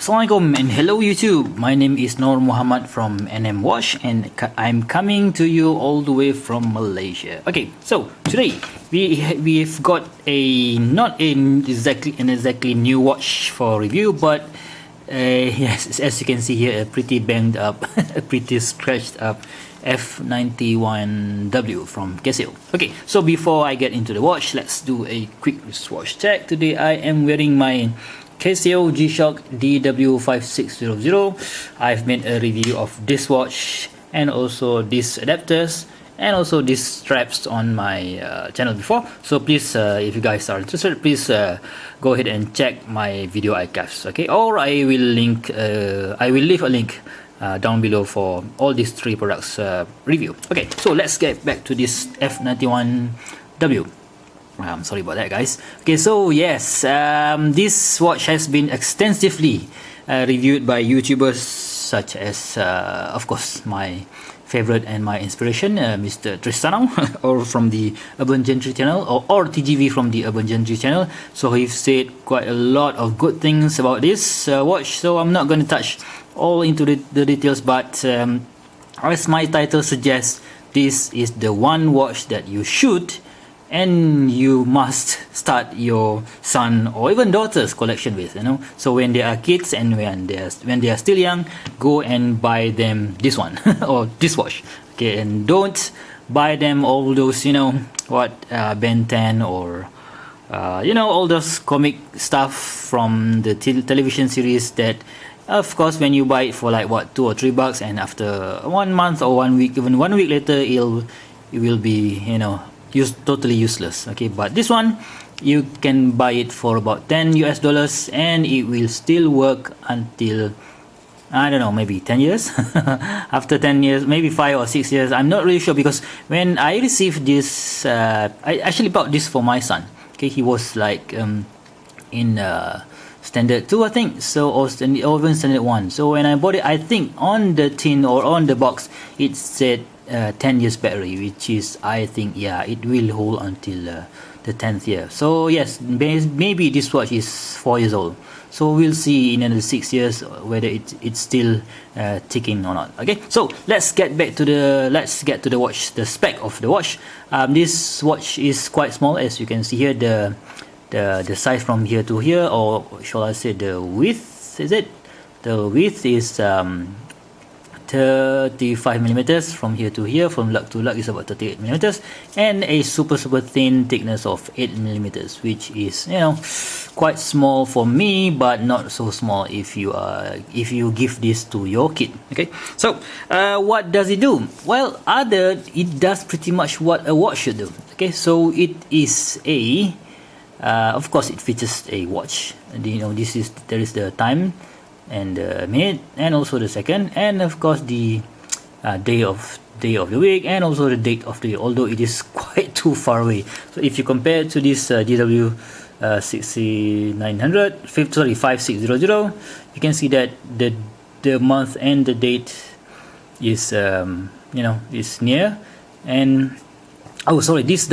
Assalamualaikum and hello YouTube. My name is Nur Muhammad from NM Watch and I'm coming to you all the way from Malaysia. Okay, so today we've got a not an exactly new watch for review, but yes, as you can see here, a pretty banged up, a pretty scratched up F-91W from Casio. Okay, so before I get into the watch, let's do a quick wristwatch check. Today I am wearing my Casio G-Shock DW5600. I've made a review of this watch and also these adapters and also these straps on my channel before. So please, if you guys are interested, please go ahead and check my video archives. Okay, or I will leave a link down below for all these three products review. Okay, so let's get back to this F-91W. I'm sorry about that, guys. Okay, so yes, this watch has been extensively reviewed by YouTubers such as, of course, my favorite and my inspiration, Mr. Tristano, or from the Urban Gentry channel, or TGV from the Urban Gentry channel. So he's said quite a lot of good things about this watch. So I'm not going to touch all into the details, but as my title suggests, this is the one watch that you should and you must start your son or even daughter's collection with, you know. So when they are kids and when they are still young, go and buy them this one or this watch. Okay, and don't buy them all those, you know, what Ben 10 or you know, all those comic stuff from the television series that, of course, when you buy it for like what, $2 or $3, and after 1 month or 1 week, even 1 week later, it will be, you know, totally useless. Okay, but this one you can buy it for about $10 and it will still work until, I don't know, maybe 10 years. After 10 years, maybe 5 or 6 years, I'm not really sure, because when I received this, I actually bought this for my son. Okay, he was like in standard 2, I think, so, or even standard 1. So when I bought it, I think on the tin or on the box it said 10 years battery, which is, I think, yeah, it will hold until the 10th year. So yes, maybe this watch is 4 years old, so we'll see in another 6 years whether it's still ticking or not. Okay, so let's get to the watch, the spec of the watch. This watch is quite small, as you can see here. The size from here to here, or shall I say the width, is it? The width is 35 millimeters from here to here. From lug to lug is about 38 millimeters, and a super thin thickness of 8 millimeters, which is, you know, quite small for me, but not so small if you give this to your kid. Okay, so what does it do? Well, it does pretty much what a watch should do. Okay, so it is a of course it features a watch. You know, there is the time and the minute and also the second, and of course the day of the week, and also the date of the year, although it is quite too far away. So if you compare to this DW 5600, you can see that the month and the date is you know, is near. And oh, sorry, this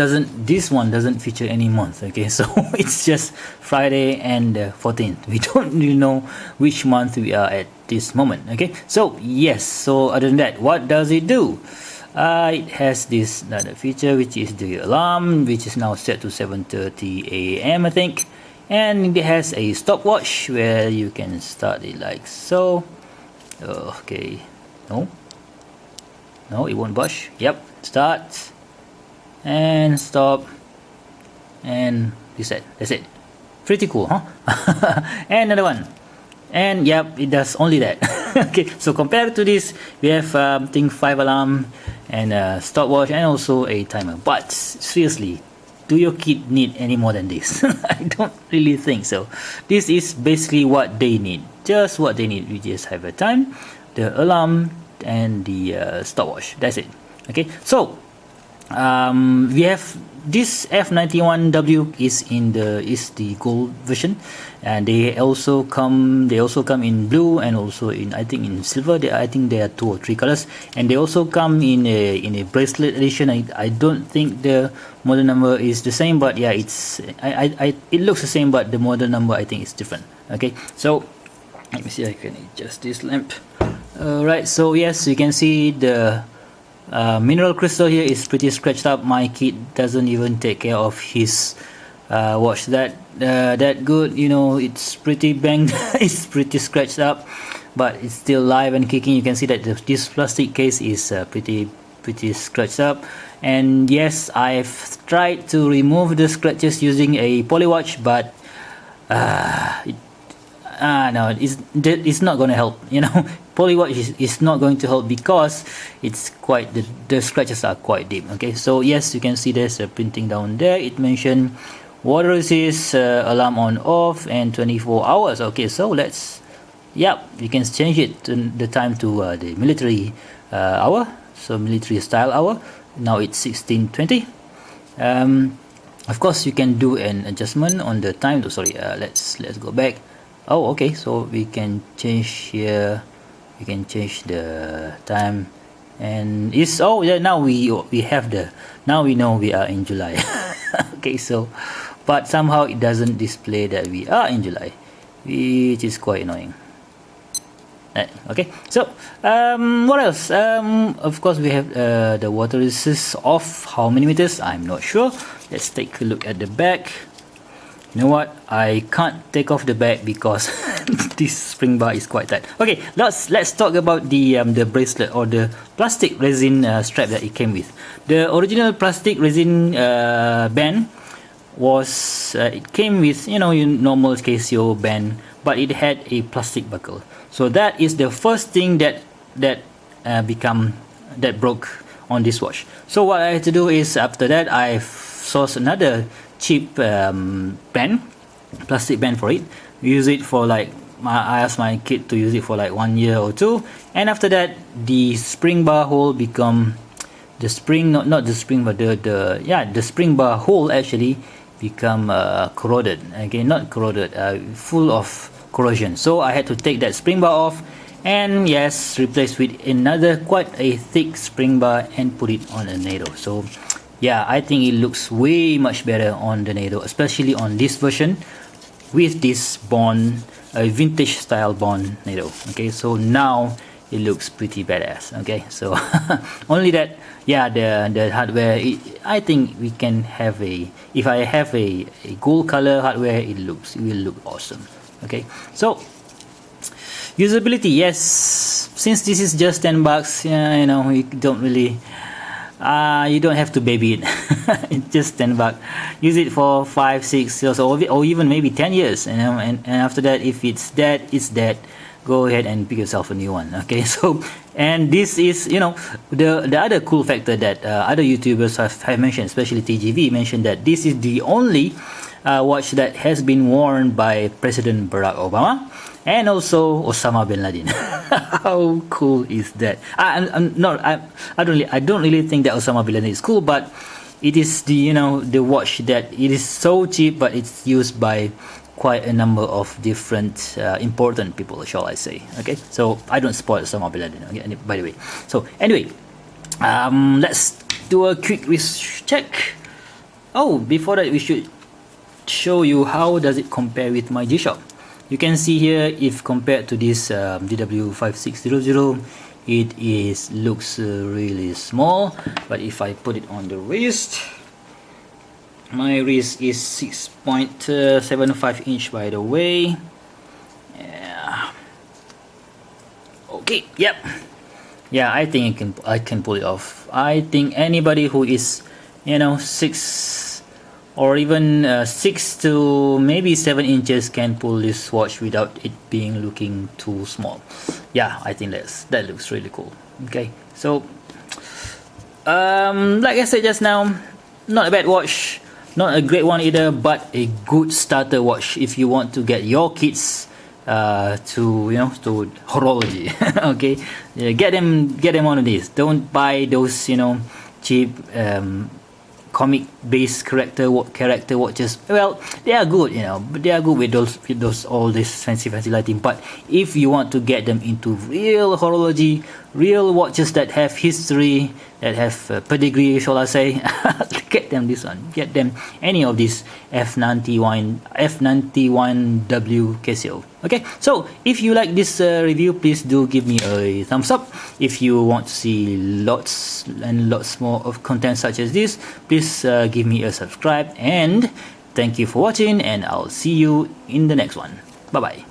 one doesn't feature any month. Okay, so it's just Friday and 14th. We don't really know which month we are at this moment. Okay, so yes, so other than that, what does it do? It has this another feature, which is the alarm, which is now set to 7:30 a.m. I think, and it has a stopwatch where you can start it like so. Okay, no, it won't budge. Yep, start and stop and reset. That's it. Pretty cool, huh? And another one, and yep, it does only that. Okay, so compared to this, we have I think 5 alarm and a stopwatch and also a timer. But seriously, do your kid need any more than this? I don't really think so. This is basically what they need, just what they need. We just have a time, the alarm, and the stopwatch. That's it. Okay, so we have this F-91W is the gold version, and they also come in blue and also in, I think, in silver. I think there are 2 or 3 colors, and they also come in a bracelet edition. I don't think the model number is the same, but yeah, it looks the same, but the model number I think is different. Okay, so Let me see, I can adjust this lamp. Alright, so yes, you can see the mineral crystal here is pretty scratched up. My kid doesn't even take care of his watch that good. You know, it's pretty banged. It's pretty scratched up, but it's still live and kicking. You can see that this plastic case is pretty scratched up. And yes, I've tried to remove the scratches using a polywatch, but no, it's not going to help. You know, polywatch is not going to help because it's quite the scratches are quite deep. Okay, so yes, you can see there's a printing down there. It mentioned water resist, alarm on off, and 24 hours. Okay, so let's, yep, you can change it to the time to the military hour, so military style hour. Now it's 16:20. Of course, you can do an adjustment on the time. Sorry, let's go back. Oh, okay, so we can change here. We can change the time, and it's, oh yeah, now we have the, now we know we are in July. Okay, so but somehow it doesn't display that we are in July, which is quite annoying. Okay, so what else? Of course, we have the water resist of how many meters? I'm not sure. Let's take a look at the back. You know what? I can't take off the back because this spring bar is quite tight. Okay, let's talk about the bracelet or the plastic resin strap that it came with. The original plastic resin band was it came with, you know, your normal Casio band, but it had a plastic buckle. So that is the first thing that broke on this watch. So what I had to do is, after that, I sourced another cheap plastic band for it. Use it for like, I asked my kid to use it for like 1 year or two, and after that the spring bar hole become, the spring, not the spring, but the spring bar hole actually become corroded. Okay, not corroded, full of corrosion. So I had to take that spring bar off, and yes, replace with another quite a thick spring bar and put it on a NATO. So yeah, I think it looks way much better on the NATO, especially on this version with this bond, vintage style bond NATO. Okay, so now it looks pretty badass. Okay, so only that, yeah, the hardware, I think we can have a, if I have a gold color hardware, it will look awesome. Okay, so usability, yes, since this is just $10, you know, you don't really you don't have to baby it. It's just $10. Use it for 5, 6 years, or even maybe 10 years, you know, and after that, if it's dead, it's dead. Go ahead and pick yourself a new one. Okay, so, and this is, you know, the other cool factor that other YouTubers have mentioned, especially TGV mentioned, that this is the only watch that has been worn by President Barack Obama and also Osama bin Laden. How cool is that? I don't really think that Osama bin Laden is cool, but it is the, you know, the watch that it is so cheap, but it's used by quite a number of different important people, shall I say. Okay, so I don't spoil Osama bin Laden, okay, by the way. So anyway, let's do a quick research check. Oh, before that, we should show you how does it compare with my G-Shock. You can see here, if compared to this DW5600, it looks really small. But if I put it on the wrist, my wrist is 6.75 inch, by the way. Yeah. Okay. Yep. Yeah, I think I can pull it off. I think anybody who is, you know, 6 or even 6 to maybe 7 inches can pull this watch without it looking too small. Yeah, I think that looks really cool. Okay, so like I said just now, not a bad watch, not a great one either, but a good starter watch if you want to get your kids to, you know, to horology. Okay, yeah, get them on this. Don't buy those, you know, cheap comic base character watches, well, they are good, you know, but they are good with those all this fancy lighting. But if you want to get them into real horology, real watches that have history, that have pedigree, shall I say, get them this one. Get them any of these F-91W Casio. Okay, so if you like this review, please do give me a thumbs up. If you want to see lots and lots more of content such as this, please give me a subscribe, and thank you for watching, and I'll see you in the next one. Bye bye.